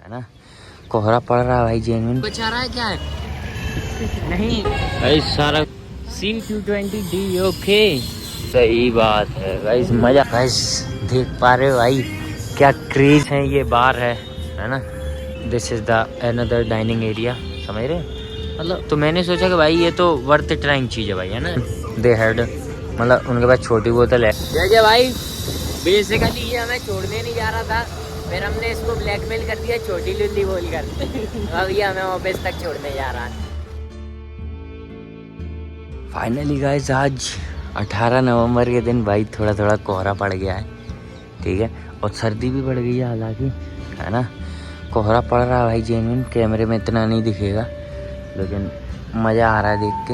है ना। कोहरा पड़ रहा है भाई, जेन्युइन कुछ आ रहा है क्या है? नहीं भाई सारा C220D ओके, सही बात है गाइस। मजा गाइस देख पा रहे हो भाई क्या क्रेज है, ये बार है ना। This is the another dining area, समझ रहे मतलब। तो मैंने सोचा कि भाई ये तो वर्थ ट्राइंग चीज़ है भाई, है ना। दे हैड मतलब उनके पास छोटी बोतल है। जय भाई, बेसिकली ये हमें छोड़ने नहीं जा रहा था, फिर हमने इसको ब्लैकमेल कर दिया छोटी लुल्ली बोलकर। अब ये हमें ऑफिस तक छोड़ने जा रहा है। फाइनली गाइस आज 18 नवंबर के दिन भाई थोड़ा थोड़ा कोहरा पड़ गया है, ठीक है। और सर्दी भी बढ़ गई है हालांकि, है ना। कोहरा पड़ रहा है भाई जेन्युइन, कैमरे में इतना नहीं दिखेगा लेकिन मज़ा आ रहा है देख के।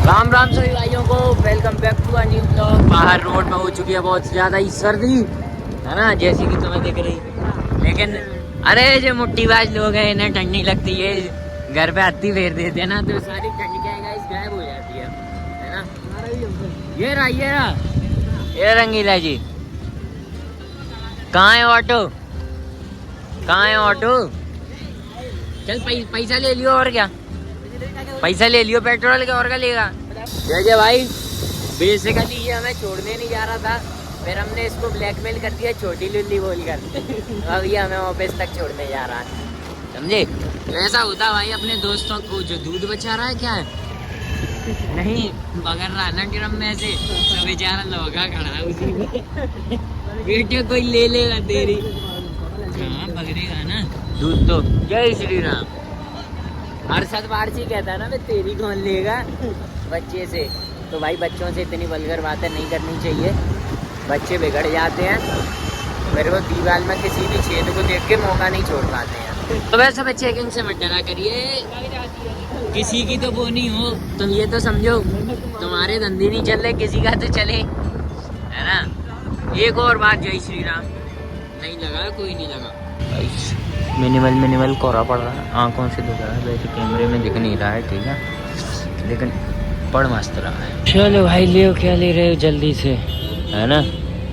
राम राम सभी भाइयों को, welcome back to a new blog. बाहर रोड में हो चुकी है बहुत ज़्यादा ही सर्दी, है ना, जैसी कि तुम्हें दिख रही। लेकिन अरे जो मुट्ठीबाज लोग हैं इन्हें ठंड नहीं लगती है, घर पे हत्ती फेर देते हैं ना, तो सारी ठंड क्या है गायब हो जाती है ना। ये रहा रंगीला जी। कहाँ है ऑटो, कहाँ है ऑटो? चल पैसा ले लियो, और क्या पैसा ले लियो पेट्रोल का, और क्या लेगा। जय भाई, बेसिकली ये हमें छोड़ने नहीं जा रहा था, फिर हमने इसको ब्लैकमेल कर दिया छोटी लुल्ली बोलकर। अब ये हमें ऑफिस तक छोड़ने जा रहा है, समझे। तो ऐसा होता भाई अपने दोस्तों को, जो दूध बचा रहा है क्या है नहीं बगर रहा ना ड्रम में से, तो बेचारा लौका खड़ा है उसी में। बेटे कोई ले लेगा तेरी, हाँ पकड़ेगा ना दूध तो। जय श्री राम। हर सत वारसी कहता है ना, तेरी कौन लेगा बच्चे से। तो भाई बच्चों से इतनी वल्गर बातें नहीं करनी चाहिए, बच्चे बिगड़ जाते हैं। मेरे को दीवार में किसी भी छेद को देख के मौका नहीं छोड़ पाते हैं। तो वैसे बच्चे चेकिंग से मत डरा करिए, किसी की तो वो नहीं हो तुम, ये तो समझो तुम्हारे धंधे नहीं चल रहे, किसी का तो चले, है ना। एक और बात, जय श्री राम। नहीं लगा, कोई नहीं लगा। मिनिमल कोहरा पड़ रहा है, आंखों से दिख रहा है, वैसे कैमरे में दिख नहीं रहा है, ठीक है, लेकिन पड़ मस्त रहा है। चलो भाई लियो, क्या ले रहे हो जल्दी से, है ना,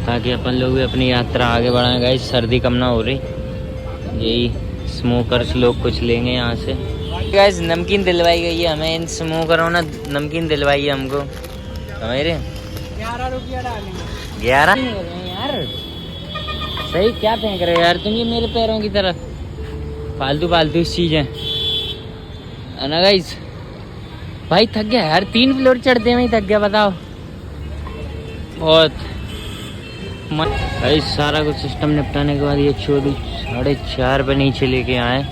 ताकि अपन लोग भी अपनी यात्रा आगे बढ़ाएं। गाइस सर्दी कम ना हो रही, यही स्मोकर्स लोग कुछ लेंगे यहाँ से। गाइस नमकीन दिलवाई गई है हमें, इन स्मोकरों ने नमकीन दिलवाई है हमको, समझ रहे। 11 रुपया डालेंगे, 11 यार, सही क्या फेंक रहे हो यार तुम ये मेरे पैरों की तरफ, फालतू चीजें, है ना। गाइस भाई थक गया यार, 3 फ्लोर चढ़ते में ही थक गया, बताओ बहुत। भाई सारा कुछ सिस्टम निपटाने के बाद ये 4:30 पे नीचे लेके आए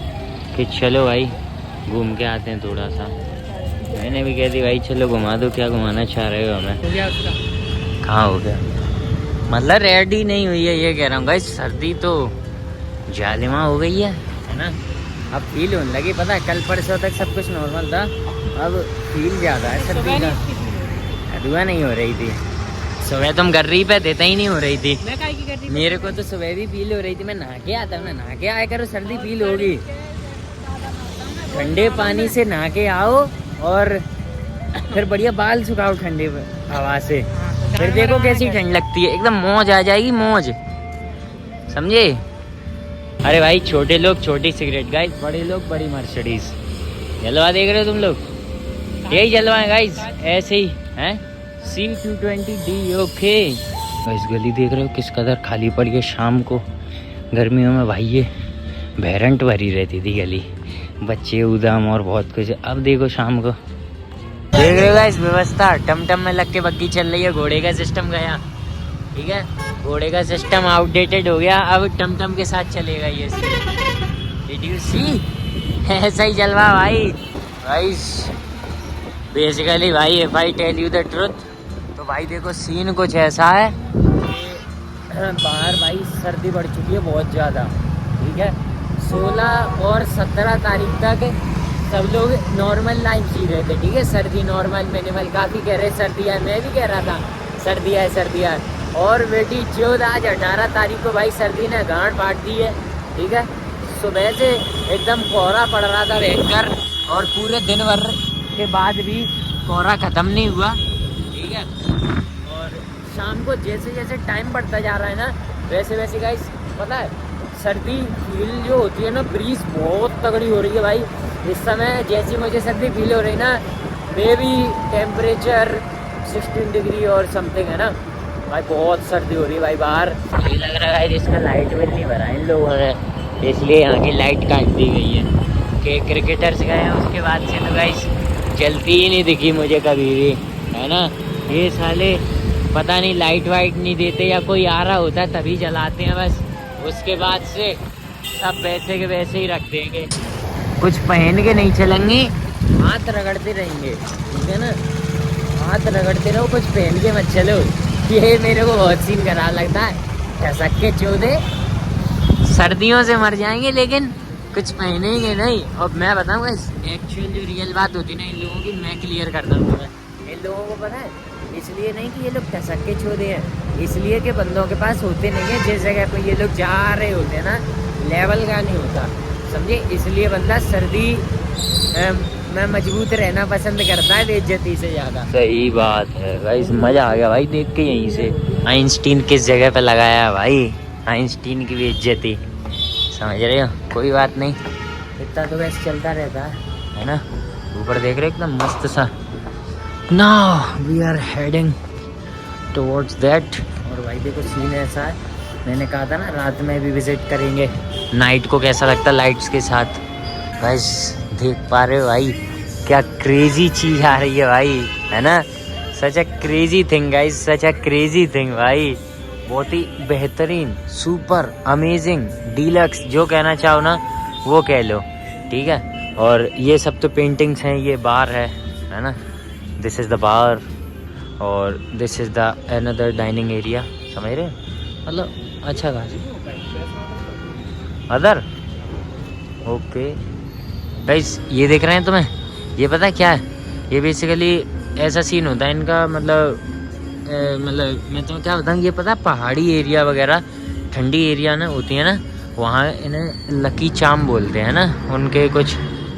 कि चलो भाई घूम के आते हैं थोड़ा सा। मैंने भी कह दी भाई चलो घुमा दो, क्या घुमाना चाह रहे हो हमें। हो गया उसका, कहाँ हो गया, मतलब रेडी नहीं हुई है ये कह रहा हूँ। गाइस सर्दी तो जालिमा हो गई है ना। अब फील होने लगी, पता है कल परसों तक सब कुछ नॉर्मल था, अब फील ज़्यादा है सर्दी का। दुआ नहीं हो रही थी सुबह, तुम गर्री पे देता ही नहीं हो रही थी। मैं काहे की कर रही, मेरे को तो सुबह भी फील हो रही थी, मैं नहा के आता हूँ ना, नहा के आया करो सर्दी फील होगी। ठंडे पानी से नहा के आओ और फिर बढ़िया बाल सुखाओ ठंडे हवा से, फिर देखो कैसी ठंड लगती है, एकदम मौज आ जाएगी, मौज, समझे। अरे भाई छोटे लोग छोटी सिगरेट गाइस, बड़े लोग बड़ी मर्सिडीज। जलवा देख रहे हो तुम लोग, यही जलवा है गाइस, ऐसे ही हैं। C220D okay. गाइस गली देख रहे हो किस कदर खाली पड़ी है, शाम को गर्मियों में भाई ये भैरंट भरी रहती थी गली, बच्चे उदम और बहुत कुछ। अब देखो शाम को देख रहे हो गाइस व्यवस्था, टमटम में लग के बग्गी चल रही है, घोड़े का सिस्टम गया, ठीक है, घोड़े का सिस्टम आउटडेटेड हो गया, अब टमटम के साथ चलेगा ये। Did you see? ऐसा ही जलवा भाई। गाइस बेसिकली भाई if I tell you the truth, तो भाई देखो सीन कुछ ऐसा है कि बाहर भाई सर्दी बढ़ चुकी है बहुत ज़्यादा, ठीक है। 16 और 17 तारीख तक सब लोग नॉर्मल लाइफ जी रहे थे, ठीक है, सर्दी नॉर्मल मिनिमल, काफ़ी कह रहे सर्दी है, मैं भी कह रहा था सर्दी है। और बेटी 14 आज 18 तारीख को भाई सर्दी ने गांड फाड़ दी है, ठीक है। सुबह से एकदम कोहरा पड़ रहा था भयंकर, और पूरे दिन भर के बाद भी कोहरा ख़त्म नहीं हुआ, ठीक है। और शाम को जैसे जैसे टाइम बढ़ता जा रहा है ना, वैसे वैसे गाइस पता है सर्दी फील जो होती है ना, ब्रीज बहुत तगड़ी हो रही है भाई इस समय। जैसी मुझे सर्दी फील हो रही ना, मे बी टेम्परेचर 16 डिग्री और समथिंग है ना भाई, बहुत सर्दी हो रही है भाई बाहर। मुझे लग रहा है इसका लाइट बिल नहीं भरा इन लोगों ने, इसलिए यहाँ की लाइट काट दी गई है। कि क्रिकेटर्स गए हैं उसके बाद से तो गाइस जलती ही नहीं दिखी मुझे कभी भी, है ना। ये साले पता नहीं लाइट वाइट नहीं देते, या कोई आ रहा होता है तभी जलाते हैं बस, उसके बाद से सब वैसे के वैसे ही रख देंगे। कुछ पहन के नहीं चलेंगे, हाथ रगड़ते रहेंगे, ठीक है ना। हाथ रगड़ते रहो, कुछ पहन के मत चलो। ये मेरे को बहुत सीन खराब लगता है, ठसक के चौदे सर्दियों से मर जाएंगे लेकिन कुछ पहनेंगे नहीं। और मैं बताऊँ एक्चुअल जो रियल बात होती है ना इन लोगों की, मैं क्लियर करता हूँ तुम्हें। इन लोगों को पता है, इसलिए नहीं कि ये लोग ठसक के चौदे हैं, इसलिए कि बंदों के पास होते नहीं है। जिस जगह पे ये लोग जा रहे होते हैं ना, लेवल का नहीं होता, समझे। इसलिए बंदा सर्दी में मजबूत रहना पसंद करता है बेइज्जती से ज़्यादा। सही बात है गाइस, मज़ा आ गया भाई देख के। यहीं से आइंस्टीन किस जगह पे लगाया है भाई, आइंस्टीन की बेइज्जती, समझ रहे हो। कोई बात नहीं, इतना तो वैसे चलता रहता है ना। ऊपर देख रहे एकदम मस्त सा। Now we are heading towards that. और भाई देखो सीन ऐसा है, मैंने कहा था ना रात में भी विजिट करेंगे, नाइट को कैसा लगता है लाइट्स के साथ। गाइस देख पा रहे हो भाई, क्या क्रेजी चीज आ रही है भाई, है ना। Such a crazy thing guys, such a crazy thing भाई। बहुत ही बेहतरीन, सुपर अमेजिंग, डीलक्स, जो कहना चाहो ना वो कह लो, ठीक है। और ये सब तो पेंटिंग्स हैं, ये बार है ना। दिस इज़ द बार और this is the another dining area, समझ रहे हो। मतलब अच्छा खास अदर ओके गाइस। ये देख रहे हैं तुम्हें, ये पता है क्या है, ये बेसिकली ऐसा सीन होता है इनका। मतलब मैं तुम्हें क्या बताऊँ, ये पता है पहाड़ी एरिया वगैरह, ठंडी एरिया ना होती है ना, वहाँ इन्हें लकी चाम बोलते हैं ना। उनके कुछ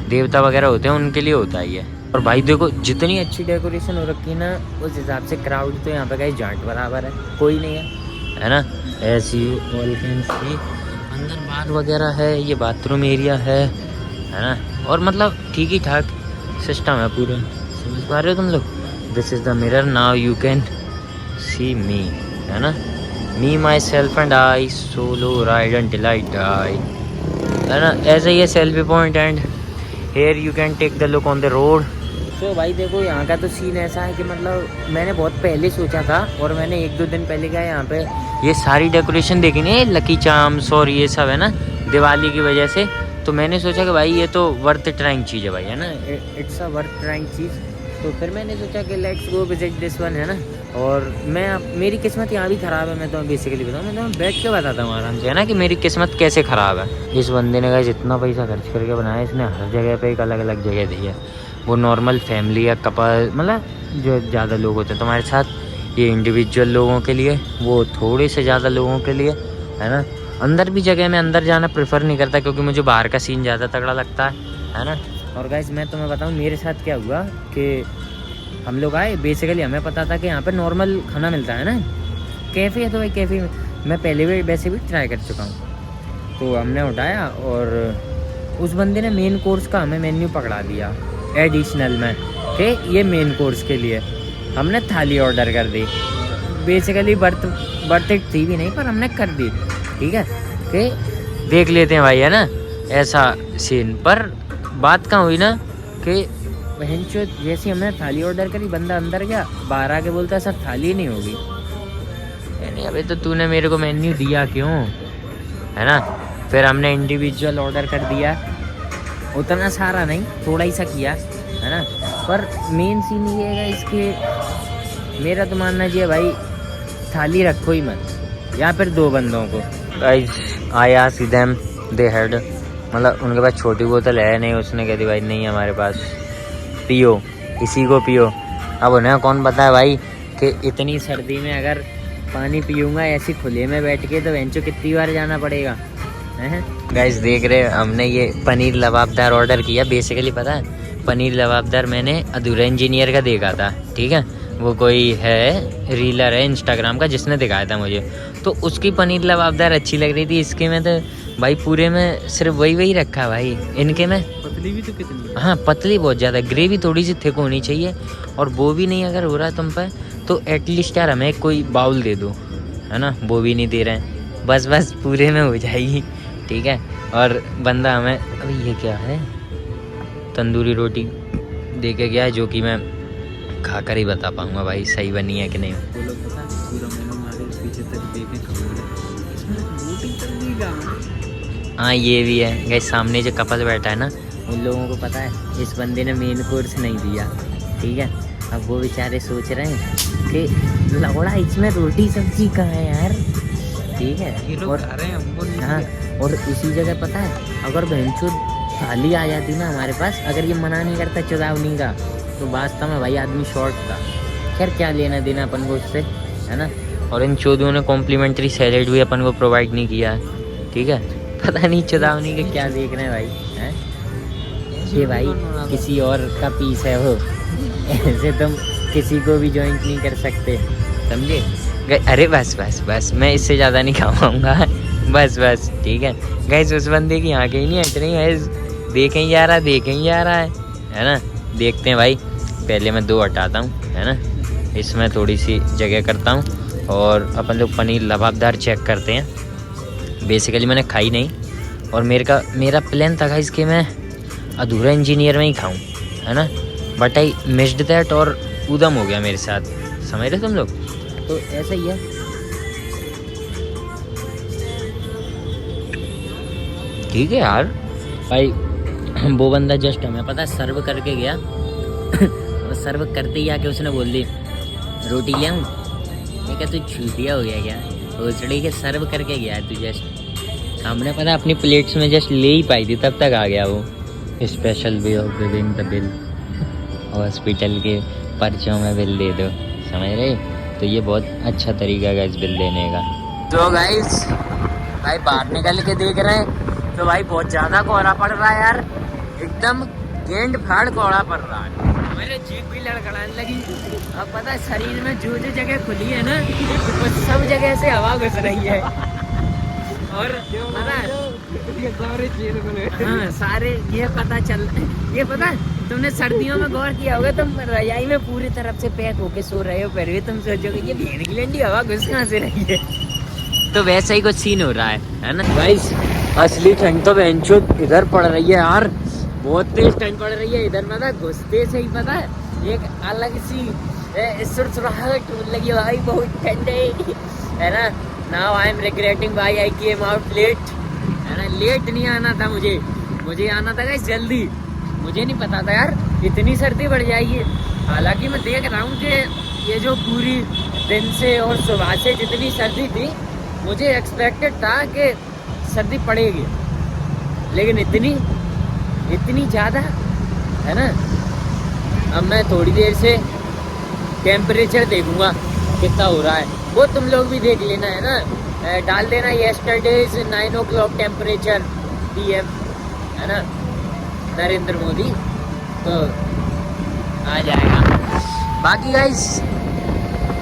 देवता वगैरह होते हैं, उनके लिए होता है ये। और भाई देखो जितनी अच्छी डेकोरेशन हो रखी है ना, उस हिसाब से क्राउड तो यहाँ पे गाइस जाट बराबर है, कोई नहीं है ना। ऐसी ऑल कैन सी, अंदर बार वगैरह है, ये बाथरूम एरिया है ना। और मतलब ठीक ही ठाक सिस्टम है पूरा, समझ पा रहे हो तुम लोग। This is the mirror, now you can see me, है ना। Me myself and I, solo ride until I die, है ना। ऐसे ही है selfie point and here you can take the look on the road. तो भाई देखो यहाँ का तो सीन ऐसा है कि मतलब मैंने बहुत पहले सोचा था, और मैंने 1-2 दिन पहले गया यहाँ पे, ये सारी डेकोरेशन देखी नहीं, लकी चार्म्स और ये सब है ना दिवाली की वजह से। तो मैंने सोचा कि भाई ये तो वर्थ ट्राइंग चीज़ है भाई, है ना, इट्स अ वर्थ ट्राइंग चीज़। तो फिर मैंने सोचा कि let's go visit this one, है ना। और मेरी किस्मत यहाँ भी ख़राब है, मैं तो बेसिकली बताऊँ, मैं तो बैठ के बताता हूँ आराम से, है ना, कि मेरी किस्मत कैसे ख़राब है। इस बंदे ने जितना पैसा खर्च करके बनाया, इसने हर जगह पे एक अलग अलग जगह दी है। वो नॉर्मल फैमिली या कपल, मतलब जो ज़्यादा लोग होते हैं तुम्हारे साथ, ये इंडिविजुअल लोगों के लिए, वो थोड़े से ज़्यादा लोगों के लिए, है ना। अंदर भी जगह में अंदर जाना प्रेफर नहीं करता, क्योंकि मुझे बाहर का सीन ज़्यादा तगड़ा लगता है ना। और गाइस मैं तुम्हें बताऊँ मेरे साथ क्या हुआ कि हम लोग आए, बेसिकली हमें पता था कि यहाँ पे नॉर्मल खाना मिलता है ना, कैफ़े है तो भाई कैफ़े मैं पहले भी वैसे भी ट्राई कर चुका हूँ। तो हमने उठाया और उस बंदे ने मेन कोर्स का हमें मेन्यू पकड़ा दिया एडिशनल में, कि ये मेन कोर्स के लिए हमने थाली ऑर्डर कर दी। बेसिकली बर्थ इट थी भी नहीं, पर हमने कर दी, ठीक है। कि देख लेते हैं भाई, है ना, ऐसा सीन। पर बात कहाँ हुई ना कि बहनचोद जैसी हमने थाली ऑर्डर करी, बंदा अंदर गया, बाहर आके बोलता है सर थाली नहीं होगी। नहीं अबे तो तूने मेरे को मेन्यू दिया क्यों, है ना। फिर हमने इंडिविजुअल ऑर्डर कर दिया, उतना सारा नहीं, थोड़ा ही सा किया, है ना। पर मेन सीन ये है इसके, मेरा तो मानना चाहिए भाई थाली रखो ही मत, या फिर 2 बंदों को। I asked them, they had, मतलब उनके पास छोटी बोतल है नहीं, उसने कह दी भाई नहीं हमारे पास, पियो इसी को पियो। अब उन्हें कौन पता है भाई कि इतनी सर्दी में अगर पानी पीऊँगा ऐसी खुले में बैठ के तो वेंचो कितनी बार जाना पड़ेगा, हैं। गाइस देख रहे हमने ये पनीर लबाबदार ऑर्डर किया। बेसिकली पता है पनीर लबाबदार मैंने अधूरा इंजीनियर का देखा था, ठीक है। वो कोई है रीलर है इंस्टाग्राम का जिसने दिखाया था मुझे, तो उसकी पनीर लबाबदार अच्छी लग रही थी। इसके में तो भाई पूरे में सिर्फ वही रखा है भाई। इनके में पतली भी तो कितनी, हाँ पतली बहुत ज़्यादा, ग्रेवी थोड़ी सी थिक होनी चाहिए। और वो भी नहीं अगर हो रहा है तुम पे तो एटलीस्ट यार हमें कोई बाउल दे दो, है ना, वो भी नहीं दे रहे हैं। बस पूरे में हो जाएगी, ठीक है। और बंदा हमें अभी ये क्या है, तंदूरी रोटी दे के गया है, जो कि मैं खा कर ही बता पाऊँगा भाई सही बनी है कि नहीं। वो लोग पता है पूरा मेनू हमारे पीछे तक देखें खबर इसमें रोटी तंदूरी का। हाँ ये भी है गाइस, सामने जो कपल बैठा है ना, उन लोगों को पता है इस बंदे ने मेन कोर्स नहीं दिया, ठीक है। अब वो बेचारे सोच रहे हैं कि लौड़ा इसमें रोटी सब्जी कहाँ है यार, ठीक है। और खा रहे हैं हमको नहीं। हाँ, और इसी जगह पता है अगर भैंसचोद थाली आ जाती ना हमारे पास, अगर ये मना नहीं करता चुदावनी का, तो वास्तव में भाई आदमी शॉर्ट था। खैर क्या लेना देना अपन को उससे, है ना। और इन चौधों ने कॉम्प्लीमेंट्री सैलेड भी अपन को प्रोवाइड नहीं किया है, ठीक है। पता नहीं चुदावनी के क्या देख रहे हैं भाई, हैं। ये भाई किसी और का पीस है वो, ऐसे तुम किसी को भी ज्वाइंट नहीं कर सकते, समझे। अरे बस मैं इससे ज़्यादा नहीं खा पाऊँगा, बस ठीक है। गाइस उस बंदे की आँखें ही नहीं हट रही गाइस, देखें ही जा रहा है ना। देखते हैं भाई, पहले मैं 2 हटाता हूँ, है ना। इसमें थोड़ी सी जगह करता हूँ और अपन लोग पनीर लबाबदार चेक करते हैं। बेसिकली मैंने खाई नहीं, और मेरा प्लान था गाइस कि मैं अधूरा इंजीनियर में ही खाऊं, है ना। बट आई मिस्ड दैट, और उदम हो गया मेरे साथ, समझ रहे तुम लोग। तो ऐसा ही है। ठीक है यार भाई, वो बंदा जस्ट हमें पता है सर्व करके गया और सर्व करते ही आके उसने बोल दी रोटी ले आऊँ। मैं क्या तू छूटिया हो गया क्या, भोसड़ी के सर्व करके गया है तू। जस्ट हमने पता अपनी प्लेट्स में जस्ट ले ही पाई थी, तब तक आ गया वो। Special way of giving the bill, hospital के पर्चों में बिल दे दो, समझ रहे। तो ये बहुत अच्छा तरीका है इस बिल देने का। तो गाइस भाई बाहर निकल के देख रहे हैं तो भाई बहुत ज़्यादा कोहरा पड़ रहा है यार, एकदम गेंद फाड़ कोहरा पड़ रहा है। मेरे जीभ भी लड़खड़ाने लगी। अब पता है शरीर में जो जगह खुली है ना, वो सब जगह से हवा घुस रही है। और पता है हाँ सारे ये पता तुमने सर्दियों में गौर किया होगा, तुम रजाई में पूरी तरफ से पैक होके सो रहे हो, फिर भी तुम सोचोगे ये भेड़ की लंडी हवा घुस कहाँ से रही है। तो वैसा ही कुछ सीन हो रहा है ना गाइस। असली ठंड तो बेंचो इधर पड़ रही है यार, बहुत तेज ठंड पड़ रही है इधर। पता घुसते से ही पता है एक अलग सी सुरसुराहट लगी भाई, बहुत ठंड है ना। नाउ आई एम रिग्रेटिंग भाई आई केम आउट लेट, है ना। लेट नहीं आना था मुझे आना था गाइस जल्दी। मुझे नहीं पता था यार इतनी सर्दी बढ़ जाएगी। हालांकि मैं देख रहा हूँ कि ये जो पूरी दिन से और सुबह से जितनी सर्दी थी, मुझे एक्सपेक्टेड था कि सर्दी पड़ेगी, लेकिन इतनी ज़्यादा, है ना। अब मैं थोड़ी देर से टेम्परेचर देखूंगा कितना हो रहा है, वो तुम लोग भी देख लेना, है ना। डाल देना येस्टरडेज 9 o'clock टेम्परेचर PM, है ना, नरेंद्र मोदी, तो आ जाएगा। बाकी गाइस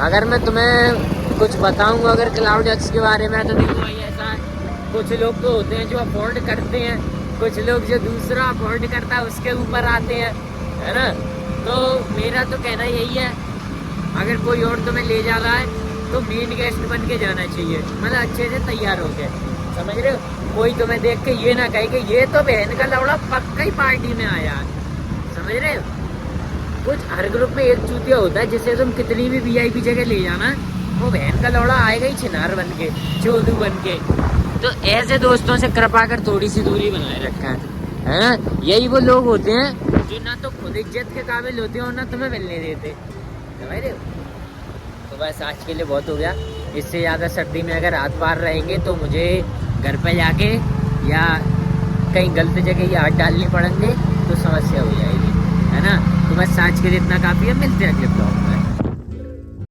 अगर मैं तुम्हें कुछ बताऊंगा अगर क्लाउडएक्स के बारे में, तो देखो भाई ऐसा कुछ लोग तो होते हैं जो अफोर्ड करते हैं, कुछ लोग जो दूसरा अफोर्ड करता है उसके ऊपर आते हैं, है ना। तो मेरा तो कहना यही है, अगर कोई और तुम्हें ले जा रहा है तो मेन गेस्ट बन के जाना चाहिए, मतलब अच्छे से तैयार हो गए, समझ रहे हो। कोई तुम्हें देख के ये ना कहे कि ये तो बहन का लौड़ा पक्का ही पार्टी में आया, समझ रहे हो। कुछ हर ग्रुप में एक चूतिया होता है जिसे तुम कितनी भी VIP जगह ले जाना, वो बहन का लौड़ा आएगा ही छिनार बन के, चोदू बन के। तो ऐसे दोस्तों से कृपा कर थोड़ी सी दूरी बनाए रखा है ना। यही वो लोग होते हैं जो ना तो खुद इज्जत के काबिल होते हैं और ना तुम्हें मिलने देते, समझ रहे हो। तो बस आज के लिए बहुत हो गया, इससे ज़्यादा सर्दी में अगर हाथ पार रहेंगे तो मुझे घर पे जाके या कहीं गलत जगह या हाथ डालनी पड़ेंगे तो समस्या हो जाएगी, है ना। तो बस आज के लिए इतना काफ़ी है, मिलते हैं अगले ब्लॉग।